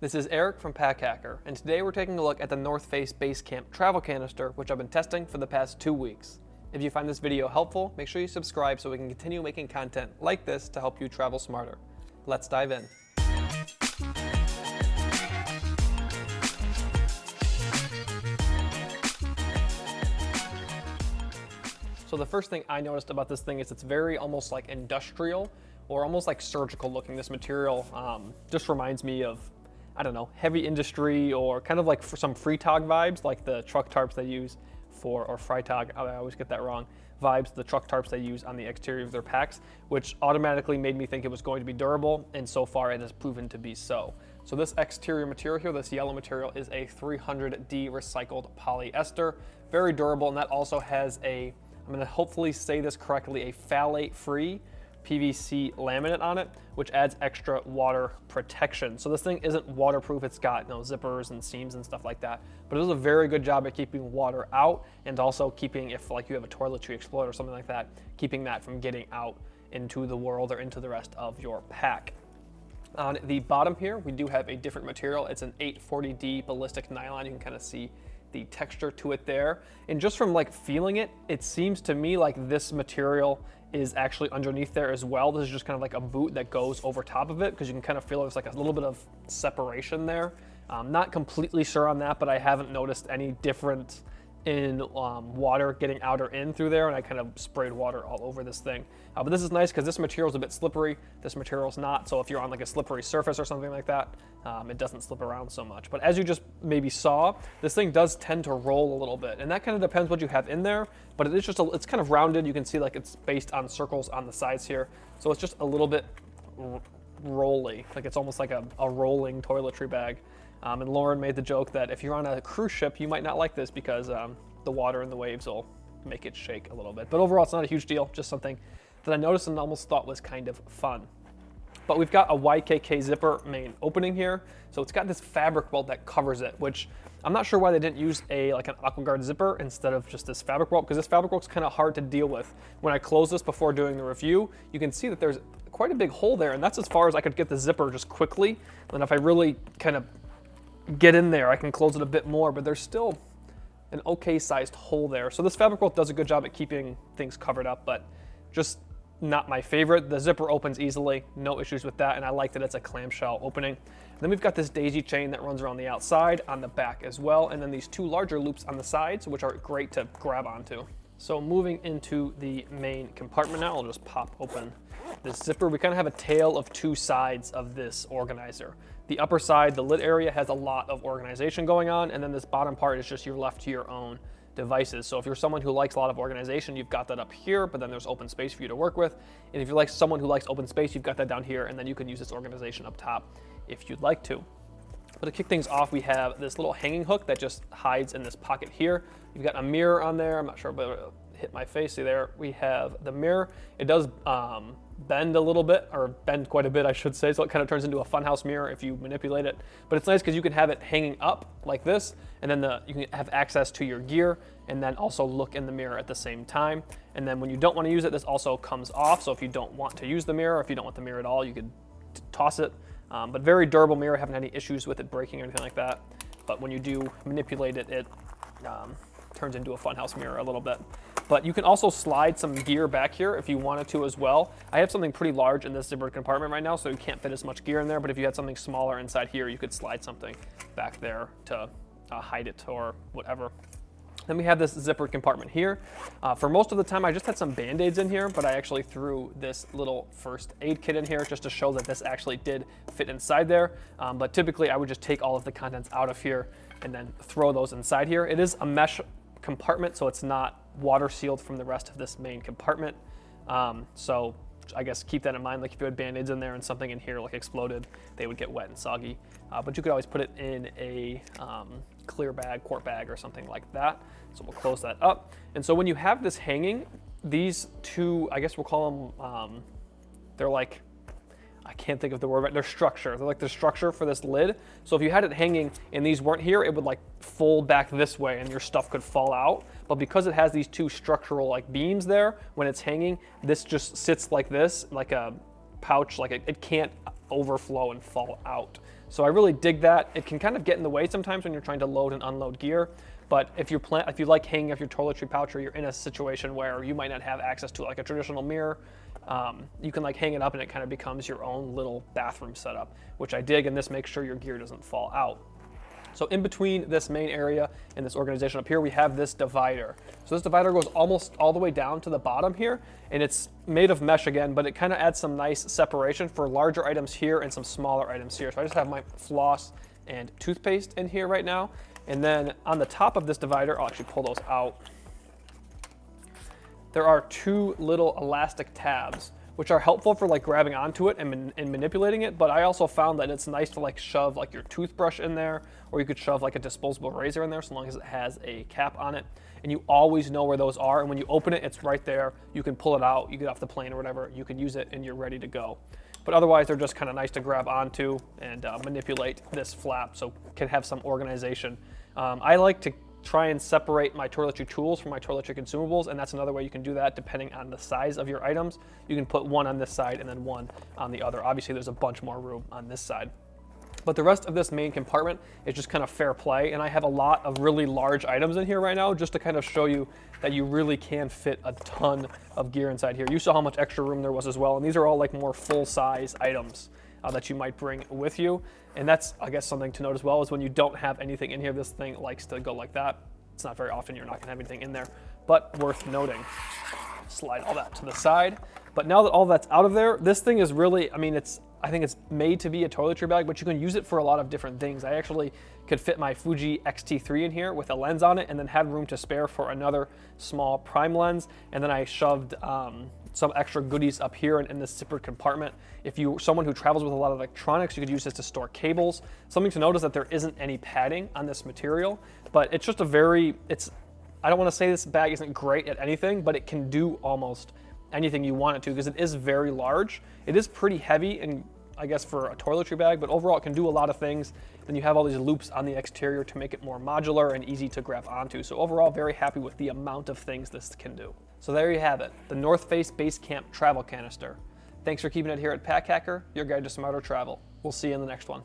This is Eric from Pack Hacker, and today we're taking a look at the North Face Base Camp travel canister, which I've been testing for the past 2 weeks. If you find this video helpful, make sure you subscribe so we can continue making content like this to help you travel smarter. Let's dive in. So the first thing I noticed about this thing is it's very almost like industrial or almost like surgical looking. This material just reminds me of, I don't know, heavy industry or kind of like for some Freitag vibes, like the truck tarps they use for, or Freitag, I always get that wrong, vibes, the truck tarps they use on the exterior of their packs, which automatically made me think it was going to be durable, and so far it has proven to be so. So this exterior material here, this yellow material, is a 300D recycled polyester, very durable, and that also has a, I'm gonna hopefully say this correctly, a phthalate-free PVC laminate on it, which adds extra water protection. So this thing isn't waterproof. It's got no zippers and seams and stuff like that, but it does a very good job at keeping water out and also keeping, if like you have a toiletry explode or something like that, keeping that from getting out into the world or into the rest of your pack. On the bottom here, we do have a different material. It's an 840D ballistic nylon. You can kind of see the texture to it there. And just from like feeling it, it seems to me like this material is actually underneath there as well. This is just kind of like a boot that goes over top of it because you can kind of feel there's like a little bit of separation there. Not completely sure on that, but I haven't noticed any difference in water getting out or in through there, and I kind of sprayed water all over this thing. But this is nice because this material is a bit slippery. This material is not, so if you're on like a slippery surface or something like that, it doesn't slip around so much. But as you just maybe saw, this thing does tend to roll a little bit, and that kind of depends what you have in there, but it is just, it's kind of rounded. You can see like it's based on circles on the sides here, so it's just a little bit rolly, like it's almost like a rolling toiletry bag. And Lauren made the joke that if you're on a cruise ship, you might not like this because the water and the waves will make it shake a little bit. But overall, it's not a huge deal, just something that I noticed and almost thought was kind of fun. But we've got a YKK zipper main opening here. So it's got this fabric welt that covers it, which I'm not sure why they didn't use like an AquaGuard zipper instead of just this fabric welt, because this fabric welt's kind of hard to deal with. When I close this before doing the review, you can see that there's quite a big hole there, and that's as far as I could get the zipper just quickly. And if I really kind of get in there, I can close it a bit more, but there's still an okay sized hole there. So this fabric welt does a good job at keeping things covered up, but just not my favorite. The zipper opens easily, no issues with that, and I like that it's a clamshell opening. And then we've got this daisy chain that runs around the outside, on the back as well, and then these two larger loops on the sides, which are great to grab onto. So moving into the main compartment now, I'll just pop open this zipper. We kind of have a tale of two sides of this organizer. The upper side, the lid area, has a lot of organization going on, and then this bottom part is just you're left to your own devices. So if you're someone who likes a lot of organization, you've got that up here, but then there's open space for you to work with. And if you're like someone who likes open space, you've got that down here, and then you can use this organization up top if you'd like to. But to kick things off, we have this little hanging hook that just hides in this pocket here. You've got a mirror on there. I'm not sure, but it'll hit my face. See there, we have the mirror. It does bend a little bit, or bend quite a bit, I should say, so it kind of turns into a funhouse mirror if you manipulate it. But it's nice because you can have it hanging up like this, and then you can have access to your gear, and then also look in the mirror at the same time. And then when you don't want to use it, this also comes off, so if you don't want to use the mirror, or if you don't want the mirror at all, you could toss it. But very durable mirror, haven't had any issues with it breaking or anything like that. But when you do manipulate it, it turns into a funhouse mirror a little bit. But you can also slide some gear back here if you wanted to as well. I have something pretty large in this zippered compartment right now, so you can't fit as much gear in there, but if you had something smaller inside here, you could slide something back there to hide it or whatever. Then we have this zippered compartment here. For most of the time, I just had some Band-Aids in here, but I actually threw this little first aid kit in here just to show that this actually did fit inside there. But typically, I would just take all of the contents out of here and then throw those inside here. It is a mesh compartment, so it's not water sealed from the rest of this main compartment. So I guess keep that in mind. Like if you had Band-Aids in there and something in here like exploded, they would get wet and soggy. But you could always put it in a clear bag, quart bag, or something like that. So we'll close that up. And so when you have this hanging, these two, I guess we'll call them, they're like, I can't think of the word, but they're structure. They're like the structure for this lid. So if you had it hanging and these weren't here, it would like fold back this way and your stuff could fall out. But because it has these two structural like beams there, when it's hanging, this just sits like this, like a pouch, like it can't overflow and fall out. So I really dig that. It can kind of get in the way sometimes when you're trying to load and unload gear. But if you like hanging up your toiletry pouch, or you're in a situation where you might not have access to like a traditional mirror, you can like hang it up and it kind of becomes your own little bathroom setup, which I dig, and this makes sure your gear doesn't fall out. So in between this main area and this organization up here, we have this divider. So this divider goes almost all the way down to the bottom here, and it's made of mesh again, but it kind of adds some nice separation for larger items here and some smaller items here. So I just have my floss and toothpaste in here right now. And then on the top of this divider, I'll actually pull those out. There are two little elastic tabs, which are helpful for like grabbing onto it and manipulating it, but I also found that it's nice to like shove like your toothbrush in there, or you could shove like a disposable razor in there, so long as it has a cap on it. And you always know where those are, and when you open it, it's right there. You can pull it out, you get off the plane or whatever, you can use it and you're ready to go. But otherwise, they're just kind of nice to grab onto and manipulate this flap, so can have some organization. I like to try and separate my toiletry tools from my toiletry consumables, and that's another way you can do that depending on the size of your items. You can put one on this side and then one on the other. Obviously, there's a bunch more room on this side. But the rest of this main compartment is just kind of fair play, and I have a lot of really large items in here right now just to kind of show you that you really can fit a ton of gear inside here. You saw how much extra room there was as well, and these are all like more full-size items that you might bring with you. And that's, I guess, something to note as well, is when you don't have anything in here, this thing likes to go like that. It's not very often you're not gonna have anything in there, but worth noting. Slide all that to the side. But now that all that's out of there, this thing is really, I think it's made to be a toiletry bag, but you can use it for a lot of different things. I actually could fit my Fuji X-T3 in here with a lens on it, and then had room to spare for another small prime lens. And then I shoved some extra goodies up here in this zippered compartment. If you're someone who travels with a lot of electronics, you could use this to store cables. Something to note is that there isn't any padding on this material, but it's just a very, I don't want to say this bag isn't great at anything, but it can do almost anything you want it to, because it is very large. It is pretty heavy, and I guess for a toiletry bag, but overall it can do a lot of things. Then you have all these loops on the exterior to make it more modular and easy to grab onto. So overall, very happy with the amount of things this can do. So there you have it, the North Face Base Camp Travel Canister. Thanks for keeping it here at Pack Hacker, your guide to smarter travel. We'll see you in the next one.